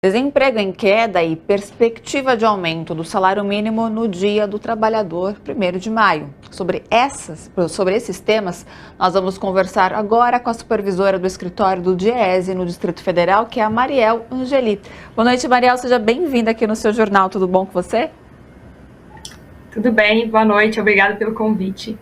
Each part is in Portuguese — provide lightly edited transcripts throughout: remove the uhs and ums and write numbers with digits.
Desemprego em queda e perspectiva de aumento do salário mínimo no Dia do Trabalhador, 1º de maio. Sobre esses temas, nós vamos conversar agora com a supervisora do escritório do DIEESE no Distrito Federal, que é a Mariel Angeli. Boa noite, Mariel, seja bem-vinda aqui no seu jornal. Tudo bom com você? Tudo bem, boa noite, obrigada pelo convite.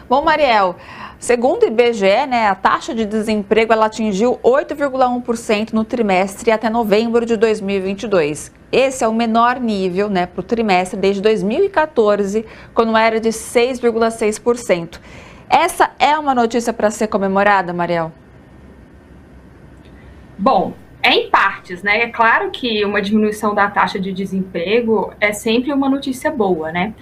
Bom, Mariel, segundo o IBGE, a taxa de desemprego ela atingiu 8,1% no trimestre até novembro de 2022. Esse é o menor nível para o trimestre desde 2014, quando era de 6,6%. Essa é uma notícia para ser comemorada, Mariel? Bom, é em partes, né? É claro que uma diminuição da taxa de desemprego é sempre uma notícia boa, né?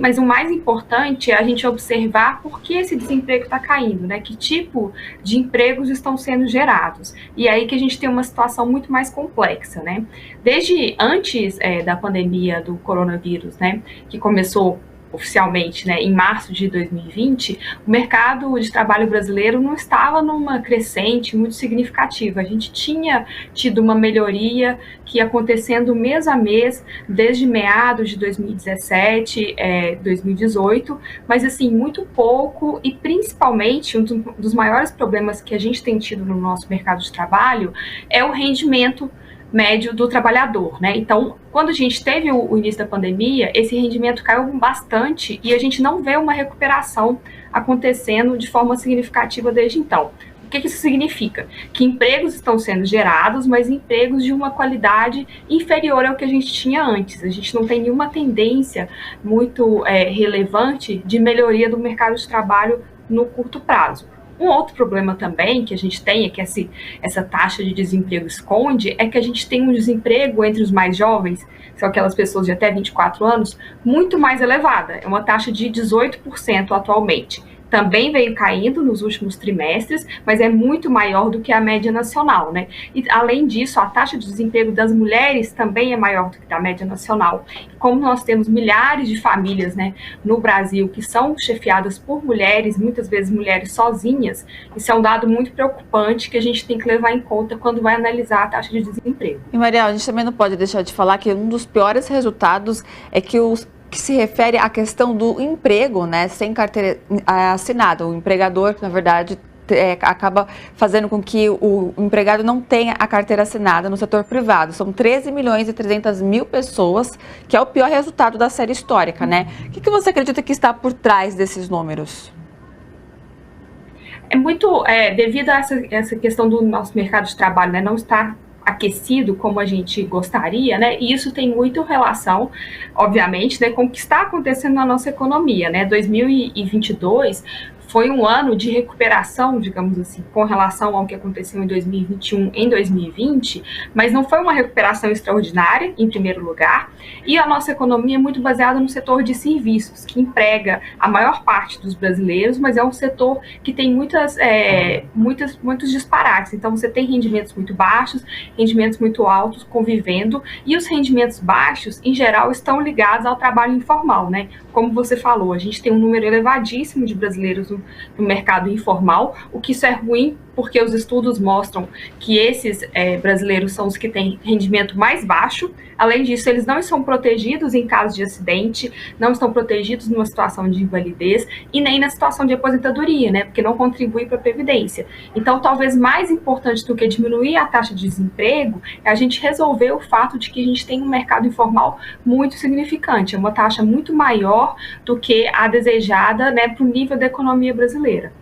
Mas o mais importante é a gente observar por que esse desemprego está caindo, né? Que tipo de empregos estão sendo gerados. E aí que a gente tem uma situação muito mais complexa, né? Desde antes da pandemia do coronavírus, né? Que começou oficialmente, em março de 2020, o mercado de trabalho brasileiro não estava numa crescente muito significativa. A gente tinha tido uma melhoria que ia acontecendo mês a mês, desde meados de 2017, 2018, mas assim, muito pouco e principalmente um dos maiores problemas que a gente tem tido no nosso mercado de trabalho é o rendimento médio do trabalhador, né? Então, quando a gente teve o início da pandemia, esse rendimento caiu bastante e a gente não vê uma recuperação acontecendo de forma significativa desde então. O que isso significa? Que empregos estão sendo gerados, mas empregos de uma qualidade inferior ao que a gente tinha antes. A gente não tem nenhuma tendência muito relevante de melhoria do mercado de trabalho no curto prazo. Um outro problema também que a gente tem, que essa taxa de desemprego esconde, é que a gente tem um desemprego entre os mais jovens, que são aquelas pessoas de até 24 anos, muito mais elevada. É uma taxa de 18% atualmente. Também veio caindo nos últimos trimestres, mas é muito maior do que a média nacional, né? E, além disso, a taxa de desemprego das mulheres também é maior do que a média nacional. Como nós temos milhares de famílias, no Brasil que são chefiadas por mulheres, muitas vezes mulheres sozinhas, isso é um dado muito preocupante que a gente tem que levar em conta quando vai analisar a taxa de desemprego. E, Mariel, a gente também não pode deixar de falar que um dos piores resultados é que se refere à questão do emprego, sem carteira assinada. O empregador, na verdade, acaba fazendo com que o empregado não tenha a carteira assinada no setor privado. São 13 milhões e 300 mil pessoas, que é o pior resultado da série histórica, né? O que você acredita que está por trás desses números? É muito devido a essa questão do nosso mercado de trabalho, não estar aquecido como a gente gostaria, e isso tem muito relação, obviamente, com o que está acontecendo na nossa economia, 2022 foi um ano de recuperação, digamos assim, com relação ao que aconteceu em 2021, em 2020, mas não foi uma recuperação extraordinária, em primeiro lugar, e a nossa economia é muito baseada no setor de serviços, que emprega a maior parte dos brasileiros, mas é um setor que tem muitos disparates. Então, você tem rendimentos muito baixos, rendimentos muito altos convivendo, e os rendimentos baixos, em geral, estão ligados ao trabalho informal, Como você falou, a gente tem um número elevadíssimo de brasileiros no mercado informal, o que isso é ruim porque os estudos mostram que esses brasileiros são os que têm rendimento mais baixo. Além disso, eles não estão protegidos em caso de acidente, não estão protegidos numa situação de invalidez e nem na situação de aposentadoria, porque não contribui para a Previdência. Então, talvez mais importante do que diminuir a taxa de desemprego é a gente resolver o fato de que a gente tem um mercado informal muito significante, é uma taxa muito maior do que a desejada para o nível da economia brasileira.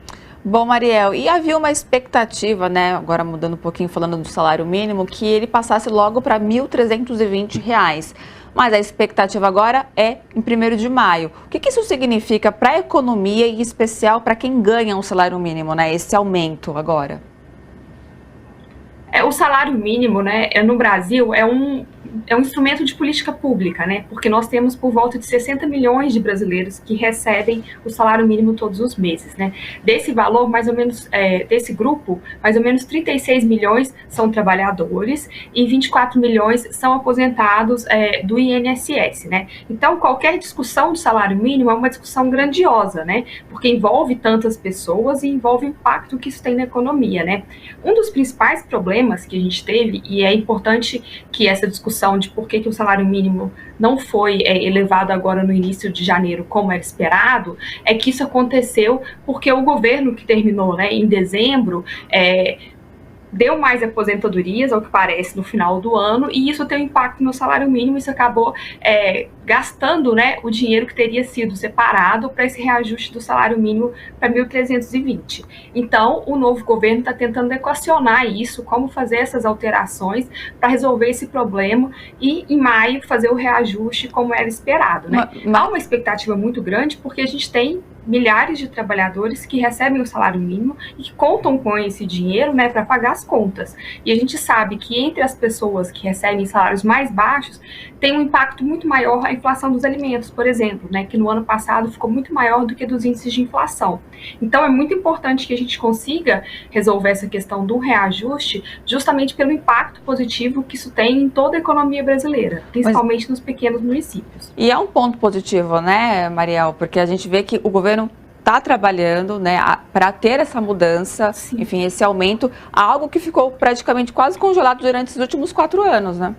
Bom, Mariel, e havia uma expectativa, agora mudando um pouquinho, falando do salário mínimo, que ele passasse logo para R$ 1.320. Mas a expectativa agora é em 1º de maio. O que isso significa para a economia e em especial para quem ganha um salário mínimo, esse aumento agora? O salário mínimo, no Brasil, é um instrumento de política pública, porque nós temos por volta de 60 milhões de brasileiros que recebem o salário mínimo todos os meses, Desse valor, mais ou menos, desse grupo, mais ou menos 36 milhões são trabalhadores e 24 milhões são aposentados do INSS, Então, qualquer discussão de salário mínimo é uma discussão grandiosa, Porque envolve tantas pessoas e envolve o impacto que isso tem na economia, Um dos principais problemas problemas que a gente teve, e é importante que essa discussão de por que o salário mínimo não foi elevado agora no início de janeiro, como era esperado, é que isso aconteceu porque o governo que terminou, né, em dezembro, deu mais aposentadorias, ao que parece, no final do ano, e isso tem um impacto no salário mínimo, isso acabou gastando, né, o dinheiro que teria sido separado para esse reajuste do salário mínimo para 1.320. Então, o novo governo está tentando equacionar isso, como fazer essas alterações para resolver esse problema e, em maio, fazer o reajuste como era esperado, né? Há uma expectativa muito grande porque a gente tem milhares de trabalhadores que recebem o salário mínimo e que contam com esse dinheiro, né, para pagar as contas. E a gente sabe que entre as pessoas que recebem salários mais baixos, tem um impacto muito maior a inflação dos alimentos, por exemplo, né, que no ano passado ficou muito maior do que dos índices de inflação. Então é muito importante que a gente consiga resolver essa questão do reajuste, justamente pelo impacto positivo que isso tem em toda a economia brasileira, principalmente nos pequenos municípios. E é um ponto positivo, né, Mariel, porque a gente vê que o governo está trabalhando, né, para ter essa mudança, sim, enfim, esse aumento, algo que ficou praticamente quase congelado durante os últimos 4 anos, né?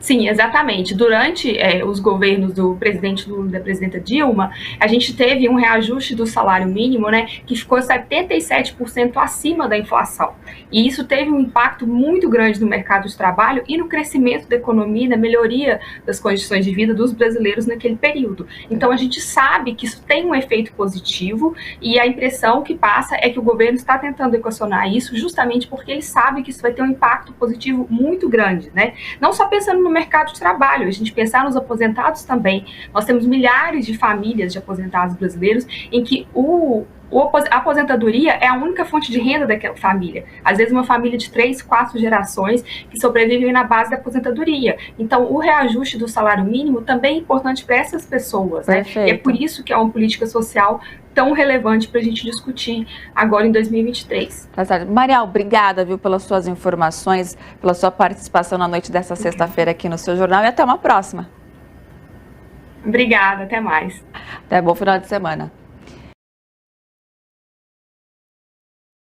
Sim, exatamente. Durante os governos do presidente Lula e da presidenta Dilma, a gente teve um reajuste do salário mínimo, né, que ficou 77% acima da inflação. E isso teve um impacto muito grande no mercado de trabalho e no crescimento da economia, na melhoria das condições de vida dos brasileiros naquele período. Então, a gente sabe que isso tem um efeito positivo e a impressão que passa é que o governo está tentando equacionar isso justamente porque ele sabe que isso vai ter um impacto positivo muito grande, né? Não só pensando no mercado de trabalho, a gente pensar nos aposentados também. Nós temos milhares de famílias de aposentados brasileiros em que a aposentadoria é a única fonte de renda daquela família. Às vezes uma família de 3, 4 gerações que sobrevivem na base da aposentadoria. Então, o reajuste do salário mínimo também é importante para essas pessoas, né? E é por isso que é uma política social tão relevante para a gente discutir agora em 2023. Tá certo. Mariel, obrigada, viu, pelas suas informações, pela sua participação na noite dessa sexta-feira aqui no seu jornal e até uma próxima. Obrigada, até mais. Até bom final de semana.